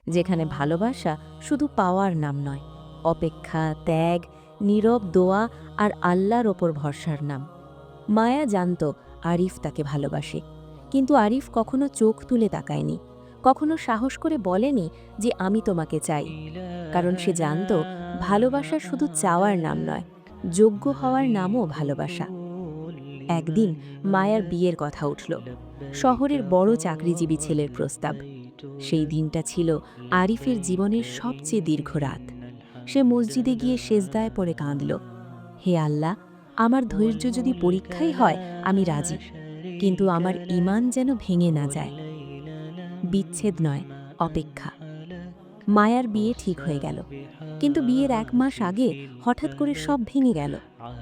যেখানে ভালোবাসা শুধু পাওয়ার নাম নয়, অপেক্ষা, ত্যাগ, নীরব দোয়া আর আল্লাহর ওপর ভরসার নাম। মায়া জানত আরিফ তাকে ভালোবাসে, কিন্তু আরিফ কখনো চোখ তুলে তাকায়নি, কখনো সাহস করে বলেনি যে আমি তোমাকে চাই। কারণ সে জানত ভালোবাসা শুধু চাওয়ার নাম নয়, যোগ্য হওয়ার নামও ভালোবাসা। একদিন মায়ার বিয়ের কথা উঠল, শহরের বড় চাকরিজীবী ছেলের প্রস্তাব। সেই দিনটা ছিল আরিফের জীবনের সবচেয়ে দীর্ঘ রাত। সে মসজিদে গিয়ে সেজদায় পড়ে কাঁদল, হে আল্লাহ, আমার ধৈর্য যদি পরীক্ষাই হয় আমি রাজি, কিন্তু আমার ঈমান যেন ভেঙে না যায়। বিচ্ছেদ নয়, অপেক্ষা। মায়ার বিয়ে ঠিক হয়ে গেল, কিন্তু বিয়ের 1 মাস আগে হঠাৎ করে সব ভেঙে গেল।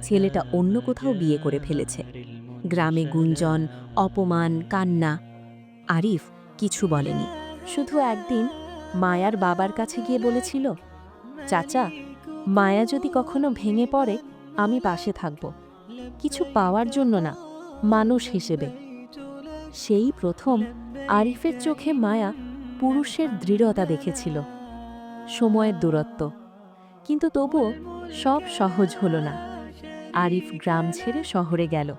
ছেলেটা অন্য কোথাও বিয়ে করে ফেলেছে। গ্রামে গুঞ্জন, অপমান, কান্না। আরিফ কিছু বলেনি, শুধু একদিন মায়ার বাবার কাছে গিয়ে বলেছিল, চাচা, মায়া যদি কখনো ভেঙে পড়ে আমি পাশে থাকব, কিছু পাওয়ার জন্য না, মানুষ হিসেবে। সেই প্রথম আরিফের চোখে মায়া পুরুষের দৃঢ়তা দেখেছিল। সময়ের দূরত্ব, কিন্তু তবুও সব সহজ হল না। আরিফ গ্রাম ছেড়ে শহরে গেল,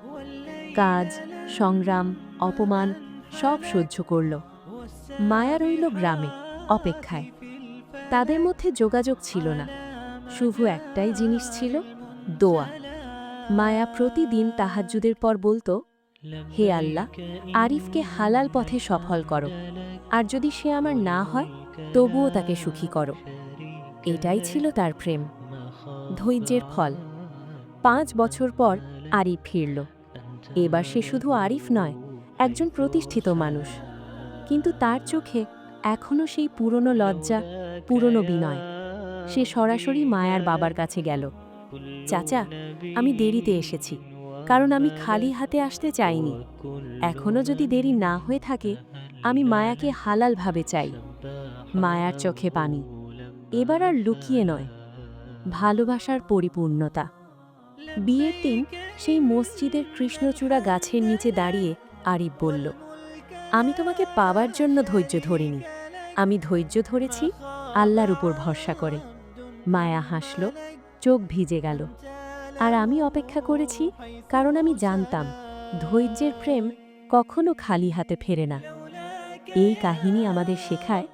কাজ, সংগ্রাম, অপমান সব সহ্য করল। মায়া রইল গ্রামে, অপেক্ষায়। তাদের মধ্যে যোগাযোগ ছিল না, শুধু একটাই জিনিস ছিল, দোয়া। মায়া প্রতিদিন তাহাজ্জুদের পর বলতো, হে আল্লাহ, আরিফকে হালাল পথে সফল করো, আর যদি সে আমার না হয় তবুও তাকে সুখী করো। এটাই ছিল তার প্রেম, ধৈর্যের ফল। 5 বছর পর আরিফ ফিরল। এবার সে শুধু আরিফ নয়, একজন প্রতিষ্ঠিত মানুষ। কিন্তু তার চোখে এখনও সেই পুরনো লজ্জা, পুরনো বিনয়। সে সরাসরি মায়ার বাবার কাছে গেল, চাচা, আমি দেরিতে এসেছি, কারণ আমি খালি হাতে আসতে চাইনি। এখনও যদি দেরি না হয়ে থাকে, আমি মায়াকে হালালভাবে চাই। মায়ার চোখে পানি, এবার আর লুকিয়ে নয়, ভালোবাসার পরিপূর্ণতা। বিয়ের দিন সেই মসজিদের কৃষ্ণচূড়া গাছের নিচে দাঁড়িয়ে আরিফ বলল, আমি তোমাকে পাওয়ার জন্য ধৈর্য ধরিনি, আমি ধৈর্য ধরেছি আল্লাহর উপর ভরসা করে। মায়া হাসল, চোখ ভিজে গেল। আর আমি অপেক্ষা করেছি, কারণ আমি জানতাম ধৈর্যের প্রেম কখনো খালি হাতে ফেরে না। এই কাহিনী আমাদের শেখায়,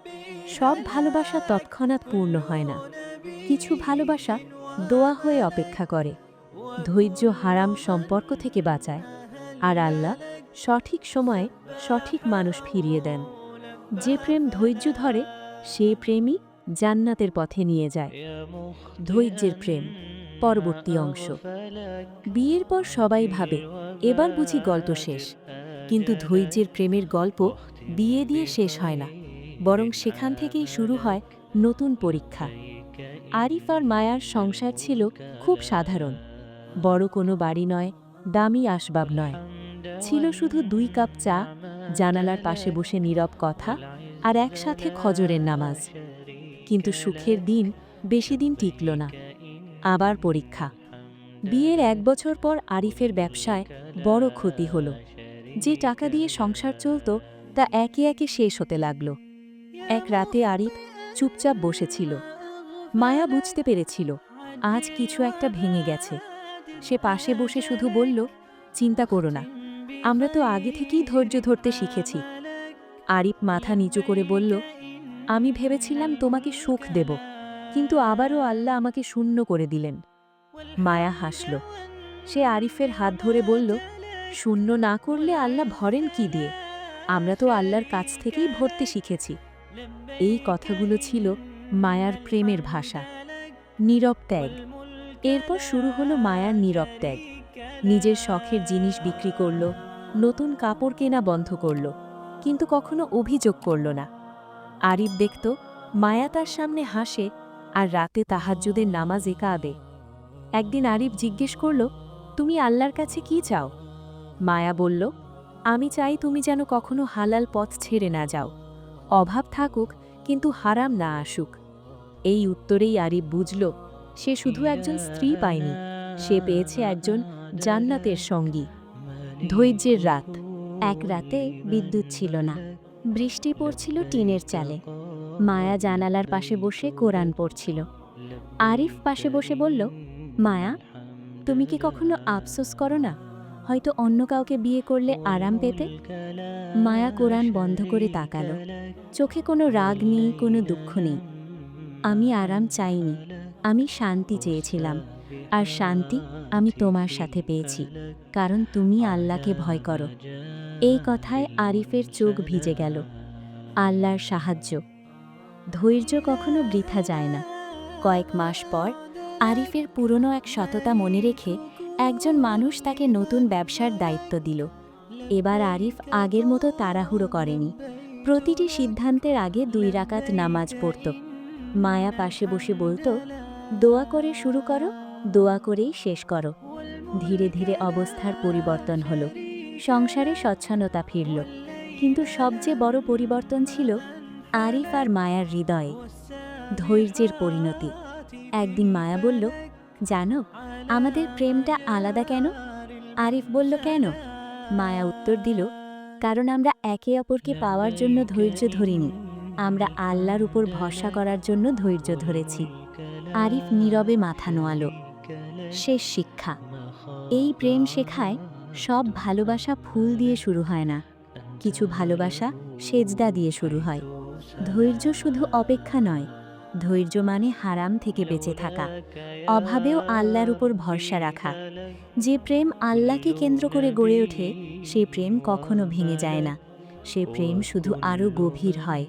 সব ভালোবাসা তৎক্ষণাৎ পূর্ণ হয় না। কিছু ভালোবাসা দোয়া হয়ে অপেক্ষা করে, ধৈর্য হারাম সম্পর্ক থেকে বাঁচায়, আর আল্লাহ সঠিক সময়ে সঠিক মানুষ ফিরিয়ে দেন। যে প্রেম ধৈর্য ধরে, সে প্রেমই জান্নাতের পথে নিয়ে যায়। ধৈর্যের প্রেম, পরবর্তী অংশ। বিয়ের পর সবাই ভাবে, এবার বুঝি গল্প শেষ। কিন্তু ধৈর্যের প্রেমের গল্প বিয়ে দিয়ে শেষ হয় না, বরং সেখান থেকেই শুরু হয় নতুন পরীক্ষা। আরিফ আর মায়ার সংসার ছিল খুব সাধারণ। বড় কোনো বাড়ি নয়, দামি আসবাব নয়। ছিল শুধু 2 কাপ চা, জানালার পাশে বসে নীরব কথা, আর একসাথে ফজরের নামাজ। কিন্তু সুখের দিন বেশি দিন টিকল না। আবার পরীক্ষা। বিয়ের 1 বছর পর আরিফের ব্যবসায় বড় ক্ষতি হল। যে টাকা দিয়ে সংসার চলত তা একে একে শেষ হতে লাগল। এক রাতে আরিফ চুপচাপ বসেছিল। মায়া বুঝতে পেরেছিল আজ কিছু একটা ভেঙে গেছে। সে পাশে বসে শুধু বলল, চিন্তা করো না, আমরা তো আগে থেকেই ধৈর্য ধরতে শিখেছি। আরিফ মাথা নিচু করে বলল, আমি ভেবেছিলাম তোমাকে সুখ দেব, কিন্তু আবারও আল্লাহ আমাকে শূন্য করে দিলেন। মায়া হাসল। সে আরিফের হাত ধরে বলল, শূন্য না করলে আল্লাহ ভরেন কি দিয়ে? আমরা তো আল্লাহর কাছ থেকেই ভরতে শিখেছি। এই কথাগুলো ছিল মায়ার প্রেমের ভাষা। নীরব ত্যাগ। এরপর শুরু হলো মায়ার নীরব ত্যাগ। নিজের শখের জিনিস বিক্রি করল, নতুন কাপড় কেনা বন্ধ করল, কিন্তু কখনো অভিযোগ করল না। আরিফ দেখত মায়া তার সামনে হাসে, আর রাতে তাহাজ্জুদের নামাজে কাঁদে। একদিন আরিফ জিজ্ঞেস করল, তুমি আল্লাহর কাছে কি চাও? মায়া বলল, আমি চাই তুমি যেন কখনো হালাল পথ ছেড়ে না যাও, অভাব থাকুক কিন্তু হারাম না আসুক। এই উত্তরেই আরিফ বুঝল, সে শুধু একজন স্ত্রী পায়নি, সে পেয়েছে একজন জান্নাতের সঙ্গী। ধৈর্যের রাত। এক রাতে বিদ্যুৎ ছিল না, বৃষ্টি পড়ছিল টিনের চালে। মায়া জানালার পাশে বসে কোরআন পড়ছিল। আরিফ পাশে বসে বলল, মায়া, তুমি কি কখনো আফসোস করো না, হয়তো অন্য কাউকে বিয়ে করলে আরাম পেতে? মায়া কোরআন বন্ধ করে তাকালো। চোখে কোনো রাগ নেই, কোনো দুঃখ নেই। আমি আরাম চাইনি, আমি শান্তি চেয়েছিলাম, আর শান্তি আমি তোমার সাথে পেয়েছি, কারণ তুমি আল্লাহকে ভয় করো। এই কথায় আরিফের চোখ ভিজে গেল। আল্লাহর সাহায্য, ধৈর্য কখনো বৃথা যায় না। কয়েক মাস পর আরিফের পুরনো এক সততা মনে রেখে একজন মানুষ তাকে নতুন ব্যবসার দায়িত্ব দিল। এবার আরিফ আগের মতো তাড়াহুড়ো করেনি। প্রতিটি সিদ্ধান্তের আগে 2 রাকাত নামাজ পড়ত। মায়া পাশে বসে বলতো, দোয়া করে শুরু করো, দোয়া করেই শেষ করো। ধীরে ধীরে অবস্থার পরিবর্তন হলো। সংসারে স্বচ্ছন্দতা ফিরল। কিন্তু সবচেয়ে বড় পরিবর্তন ছিল আরিফ আর মায়ার হৃদয়ে, ধৈর্যের পরিণতি। একদিন মায়া বলল, জানো, আমাদের প্রেমটা আলাদা কেন? আরিফ বলল, কেন? মায়া উত্তর দিল, কারণ আমরা একে অপরকে পাওয়ার জন্য ধৈর্য ধরিনি, আমরা আল্লাহর উপর ভরসা করার জন্য ধৈর্য ধরেছি। আরিফ নীরবে মাথা নোয়ালো। শেষ শিক্ষা, এই প্রেম শেখায় সব ভালোবাসা ফুল দিয়ে শুরু হয় না, কিছু ভালোবাসা সেজদা দিয়ে শুরু হয়। ধৈর্য শুধু অপেক্ষা নয়, ধৈর্য মানে হারাম থেকে বেঁচে থাকা, অভাবেও আল্লাহর উপর ভরসা রাখা। যে প্রেম আল্লাহকে কেন্দ্র করে গড়ে ওঠে, সে প্রেম কখনো ভেঙে যায় না, সে প্রেম শুধু আরও গভীর হয়।